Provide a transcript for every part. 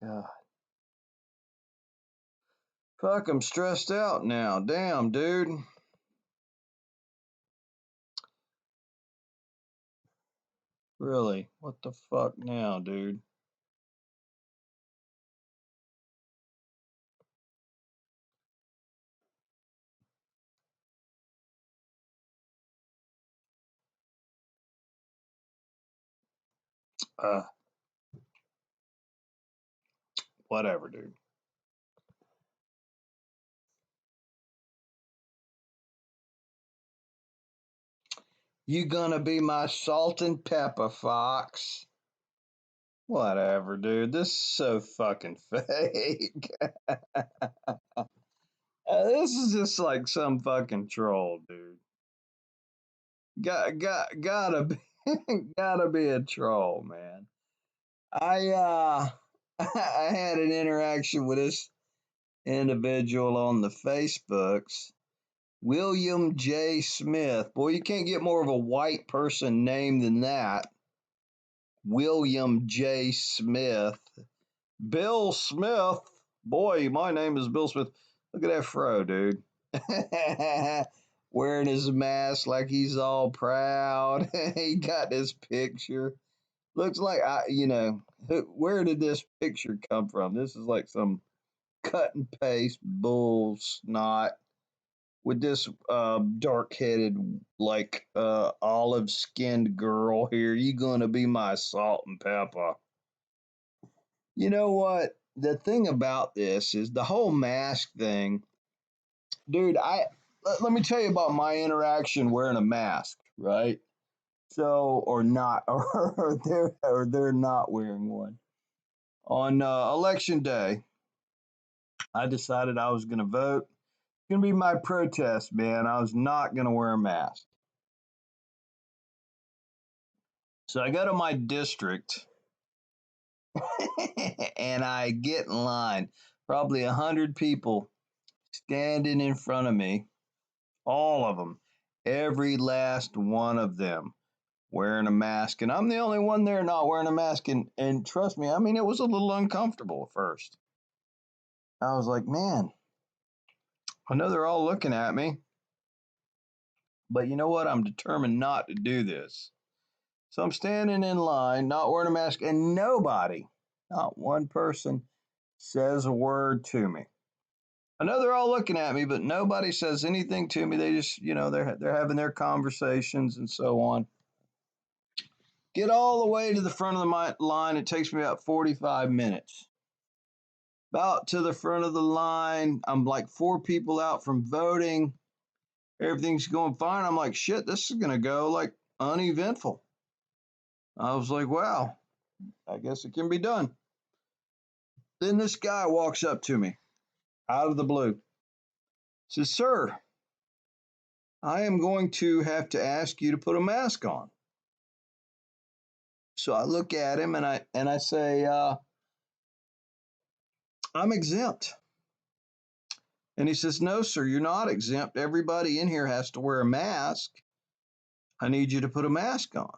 God. Fuck, I'm stressed out now. Damn, dude. Really? What the fuck now, dude? Uh, Whatever, dude. You gonna be my salt and pepper fox? Whatever, dude. This is so fucking fake. This is just like some fucking troll, dude. Gotta be, gotta be a troll, man. I I had an interaction with this individual on the Facebooks. William J. Smith. Boy, you can't get more of a white person name than that. William J. Smith. Bill Smith. Boy, my name is Bill Smith. Look at that fro, dude. Wearing his mask like he's all proud. He got this picture. Looks like where did this picture come from? This is like some cut and paste bull snot with this dark headed, like olive skinned girl here. You gonna be my salt and pepper? You know what? The thing about this is the whole mask thing, dude. Let me tell you about my interaction wearing a mask, right? So or not, or they're not wearing one on election day. I decided I was gonna vote. It's gonna be my protest, man. I was not gonna wear a mask. So I go to my district and I get in line. Probably 100 people standing in front of me, all of them, every last one of them wearing a mask. And I'm the only one there not wearing a mask. And trust me, I mean, it was a little uncomfortable at first. I was like, man, I know they're all looking at me, but you know what? I'm determined not to do this. So I'm standing in line, not wearing a mask, and nobody, not one person, says a word to me. I know they're all looking at me, but nobody says anything to me. They just, they're having their conversations and so on. Get all the way to the front of the line. It takes me about 45 minutes. About to the front of the line, I'm like 4 people out from voting. Everything's going fine. I'm like, shit, this is gonna go like uneventful. I was like, wow, I guess it can be done. Then this guy walks up to me out of the blue. Says, sir, I am going to have to ask you to put a mask on. So I look at him and I say, I'm exempt. And he says, no, sir, you're not exempt. Everybody in here has to wear a mask. I need you to put a mask on.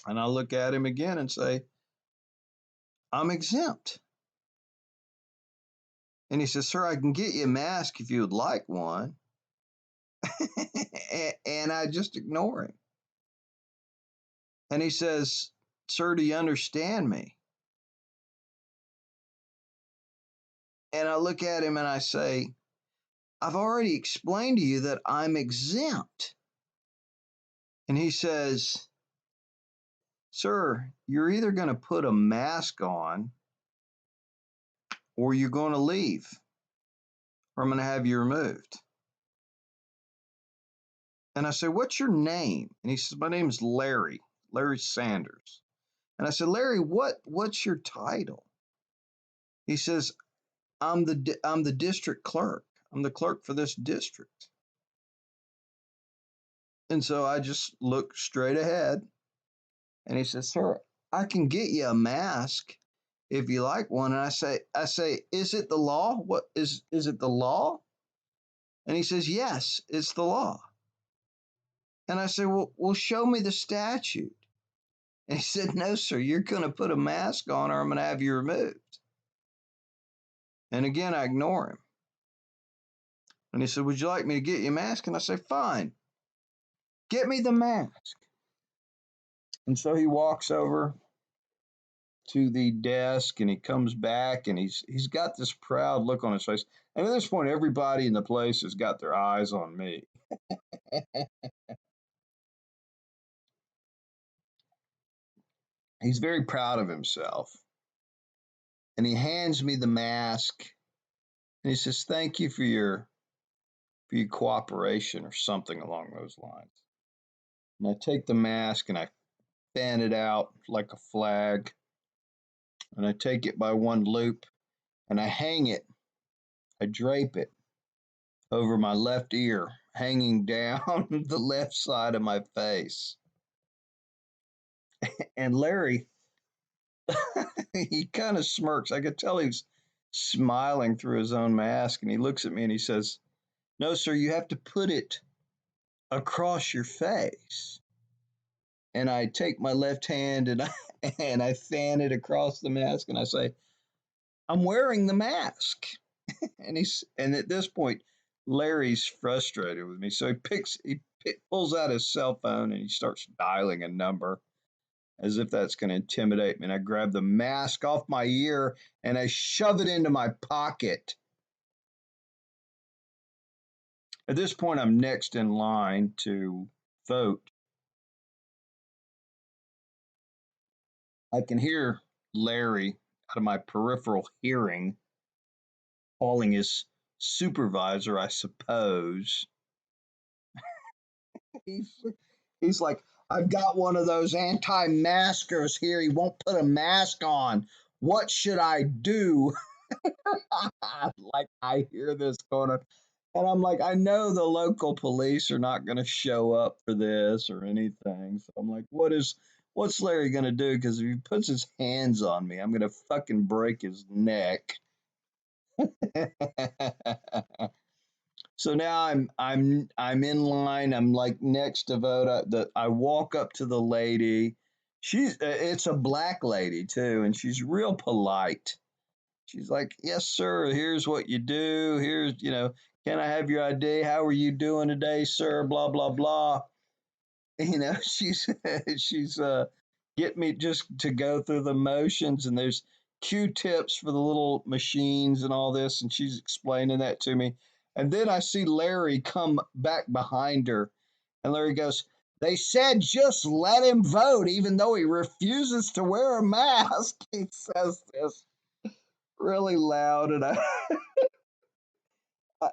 And I look at him again and say, I'm exempt. And he says, sir, I can get you a mask if you would like one. And I just ignore him. And he says, sir, do you understand me? And I look at him and I say, I've already explained to you that I'm exempt. And he says, sir, you're either going to put a mask on or you're going to leave or I'm going to have you removed. And I said, what's your name? And he says, my name is Larry, Larry Sanders. And I said, Larry, what's your title? He says, I'm the district clerk. I'm the clerk for this district. And so I just look straight ahead and he says, sir, I can get you a mask if you like one. And I say, is it the law? What is it the law? And he says, yes, it's the law. And I say, well, show me the statute. And he said, "No, sir, you're going to put a mask on or I'm going to have you removed." And again, I ignore him. And he said, "Would you like me to get you a mask?" And I say, "Fine, get me the mask." And so he walks over to the desk and he comes back and he's got this proud look on his face. And at this point, everybody in the place has got their eyes on me. He's very proud of himself. And he hands me the mask and he says, "Thank you for your cooperation," or something along those lines. And I take the mask and I fan it out like a flag. And I take it by one loop and I hang it, I drape it over my left ear, hanging down the left side of my face. And Larry, he kind of smirks. I could tell he's smiling through his own mask. And he looks at me and he says, "No, sir, you have to put it across your face." And I take my left hand and and I fan it across the mask and I say, "I'm wearing the mask." And at this point, Larry's frustrated with me. So pulls out his cell phone and he starts dialing a number as if that's going to intimidate me. And I grab the mask off my ear and I shove it into my pocket. At this point, I'm next in line to vote. I can hear Larry out of my peripheral hearing calling his supervisor, I suppose. He's, he's like, "I've got one of those anti maskers here. He won't put a mask on. What should I do?" Like, I hear this going on. And I'm like, I know the local police are not going to show up for this or anything. So I'm like, what's Larry going to do? Because if he puts his hands on me, I'm going to fucking break his neck. So now I'm in line. I'm like next to vote. I walk up to the lady. It's a black lady too, and she's real polite. She's like, "Yes, sir. Here's what you do. Here's, can I have your ID? How are you doing today, sir? Blah blah blah." She's she's get me just to go through the motions, and there's Q-tips for the little machines and all this, and she's explaining that to me. And then I see Larry come back behind her, and Larry goes, "They said just let him vote, even though he refuses to wear a mask." He says this really loud, and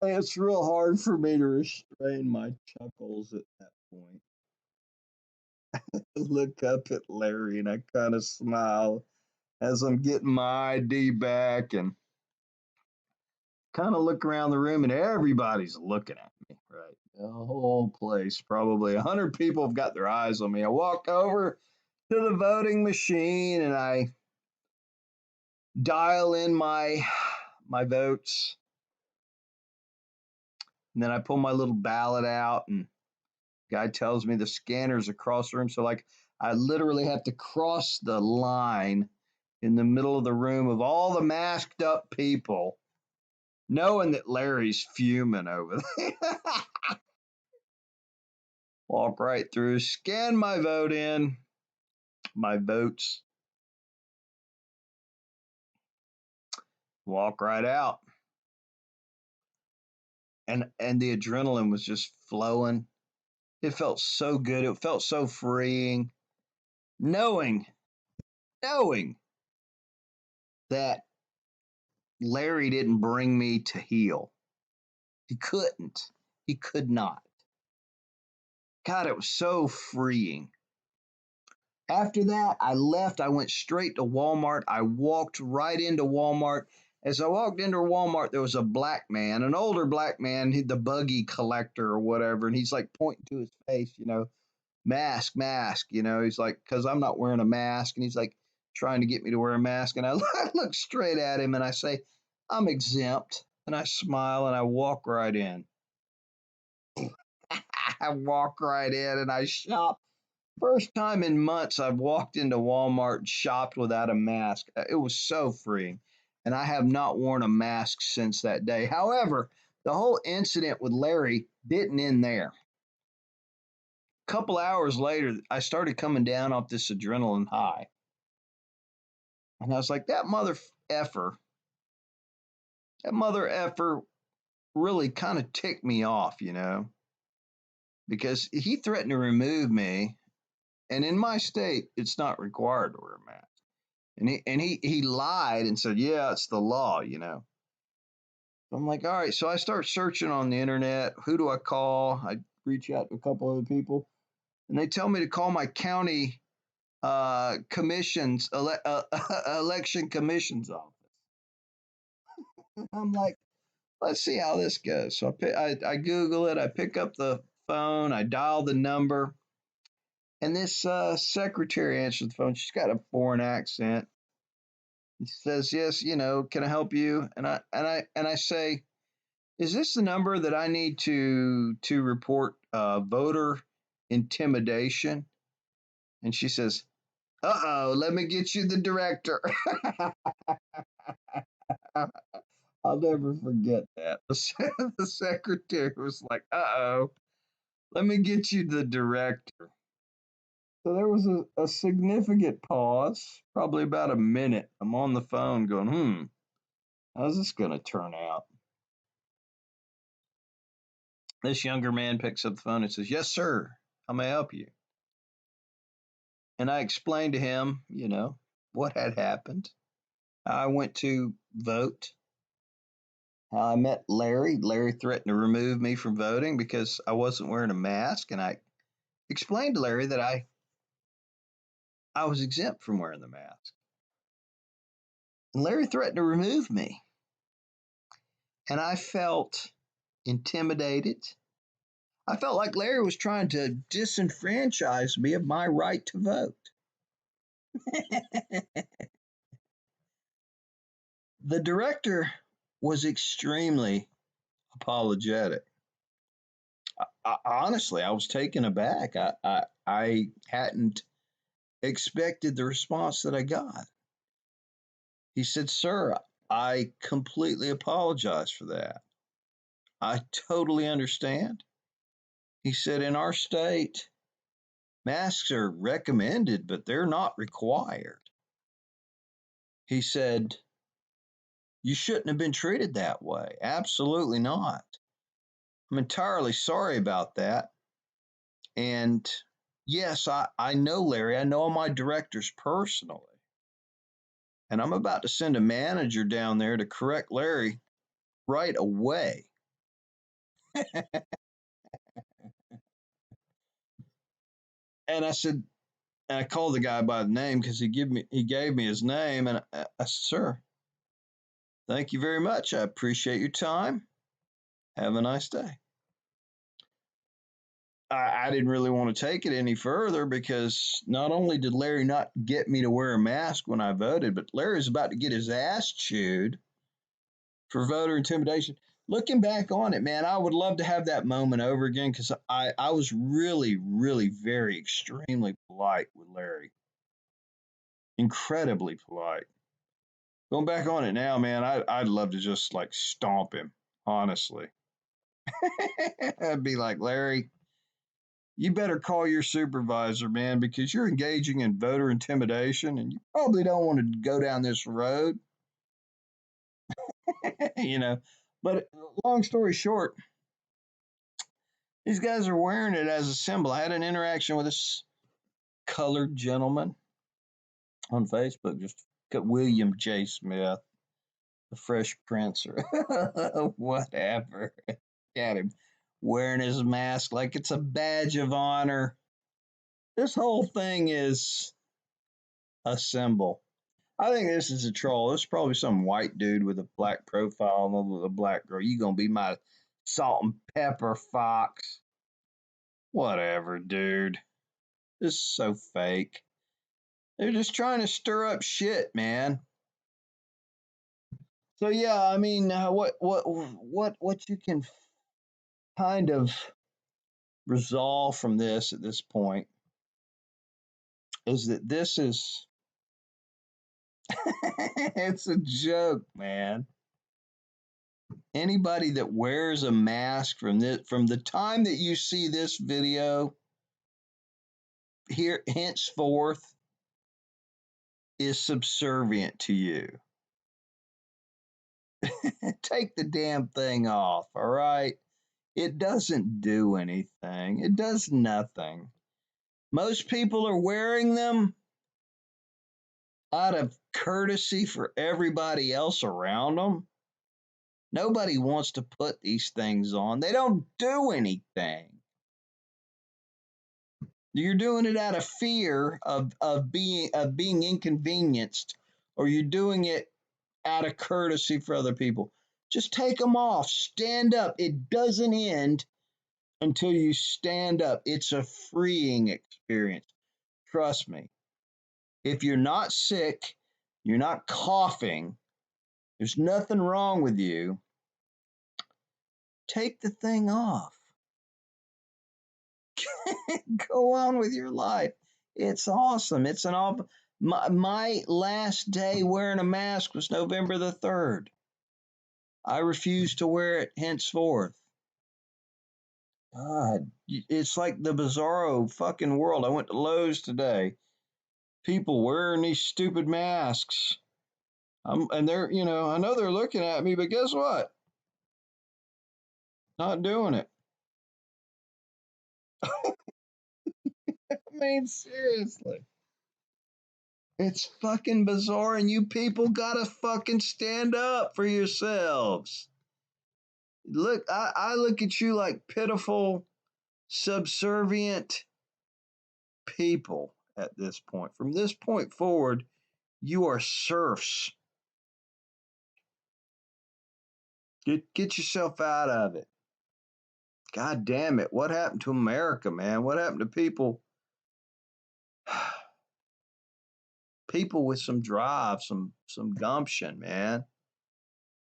it's real hard for me to restrain my chuckles at that point. I look up at Larry and I kind of smile as I'm getting my ID back and kind of look around the room and everybody's looking at me, right? The whole place, probably 100 people have got their eyes on me. I walk over to the voting machine and I dial in my votes. And then I pull my little ballot out and guy tells me the scanner's across the room. So like I literally have to cross the line in the middle of the room of all the masked up people, knowing that Larry's fuming over there. Walk right through, scan my vote in, my votes, walk right out. And the adrenaline was just flowing. It felt so good. It felt so freeing. Knowing, knowing that Larry didn't bring me to heel. He couldn't. He could not. God, it was so freeing. After that, I left. I went straight to Walmart. I walked right into Walmart. As I walked into Walmart, there was a black man, an older black man, the buggy collector or whatever, and he's like pointing to his face, "Mask, mask." He's like, because I'm not wearing a mask, and he's like trying to get me to wear a mask. And I look straight at him and I say, "I'm exempt." And I smile and I walk right in. I walk right in and I shop First time in months I've walked into Walmart and shopped without a mask. It was so freeing. And I have not worn a mask since that day. However, the whole incident with Larry didn't end there. A couple hours later, I started coming down off this adrenaline high. And I was like, that mother effer really kind of ticked me off, because he threatened to remove me. And in my state, it's not required to wear a mask. And he lied and said, "Yeah, it's the law." I'm like, all right. So I start searching on the internet. Who do I call? I reach out to a couple other people, and they tell me to call my county election commission's office. I'm like, let's see how this goes. So I Google it. I pick up the phone. I dial the number, and this secretary answers the phone. She's got a foreign accent. He says, "Yes, can I help you?" And I say, "Is this the number that I need to report voter intimidation?" And she says, "Uh-oh, let me get you the director." I'll never forget that. The secretary was like, "Uh-oh, let me get you the director." So there was a significant pause, probably about a minute. I'm on the phone going, how's this going to turn out? This younger man picks up the phone and says, "Yes, sir. How may I help you?" And I explained to him, what had happened. I went to vote. I met Larry. Larry threatened to remove me from voting because I wasn't wearing a mask. And I explained to Larry that I was exempt from wearing the mask. And Larry threatened to remove me. And I felt intimidated. I felt like Larry was trying to disenfranchise me of my right to vote. The director was extremely apologetic. Honestly, I was taken aback. I hadn't expected the response that I got. He said, "Sir, I completely apologize for that. I totally understand." He said, "In our state, masks are recommended, but they're not required." He said, "You shouldn't have been treated that way. Absolutely not. I'm entirely sorry about that. And yes, I know Larry. I know all my directors personally. And I'm about to send a manager down there to correct Larry right away." And I said, and I called the guy by the name because he gave me his name, and I said, "Sir, thank you very much. I appreciate your time. Have a nice day." I didn't really want to take it any further because not only did Larry not get me to wear a mask when I voted, but Larry's about to get his ass chewed for voter intimidation. Looking back on it, man, I would love to have that moment over again because I was really, really very extremely polite with Larry. Incredibly polite. Going back on it now, man, I'd love to just like stomp him, honestly. I'd be like, "Larry, you better call your supervisor, man, because you're engaging in voter intimidation and you probably don't want to go down this road." you know. But long story short, these guys are wearing it as a symbol. I had an interaction with this colored gentleman on Facebook, just William J. Smith, the Fresh Prince, or whatever. Got him wearing his mask like it's a badge of honor. This whole thing is a symbol. I think this is a troll. This is probably some white dude with a black profile and with a black girl. You gonna be my salt and pepper fox? Whatever, dude. This is so fake. They're just trying to stir up shit, man. So yeah, I mean, what you can kind of resolve from this at this point is that this is it's a joke, man. Anybody that wears a mask from the time that you see this video here henceforth is subservient to you. Take the damn thing off, all right? It doesn't do anything. It does nothing. Most people are wearing them out of courtesy for everybody else around them. Nobody wants to put these things on. They don't do anything. You're doing it out of fear of being inconvenienced, or you're doing it out of courtesy for other people. Just take them off. Stand up. It doesn't end until you stand up. It's a freeing experience. Trust me. If you're not sick, you're not coughing, there's nothing wrong with you, take the thing off. Go on with your life. It's awesome. It's an awesome. My last day wearing a mask was November the 3rd. I refuse to wear it henceforth. God, it's like the bizarro fucking world. I went to Lowe's today. People wearing these stupid masks. And they're, I know they're looking at me, but guess what? Not doing it. I mean, seriously. It's fucking bizarre, and you people gotta fucking stand up for yourselves. Look, I look at you like pitiful, subservient people at this point. From this point forward, you are serfs. Get yourself out of it. God damn it. What happened to America, man? What happened to people? People with some drive, some gumption, man.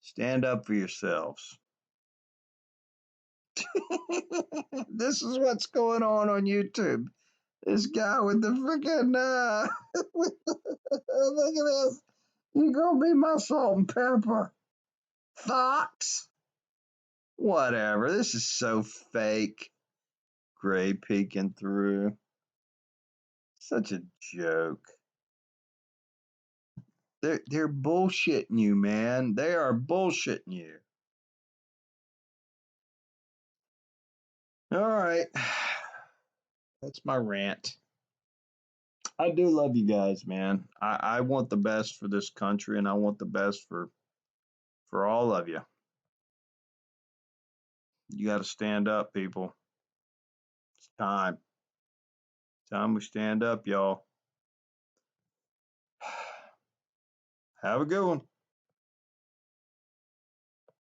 Stand up for yourselves. This is what's going on YouTube. This guy with the freaking look at this. You gonna be my salt and pepper fox? Whatever. This is so fake. Gray peeking through. Such a joke. They're bullshitting you, man. They are bullshitting you. All right. That's my rant. I do love you guys, man. I want the best for this country, and I want the best for all of you. You got to stand up, people. It's time. Time we stand up, y'all. Have a good one.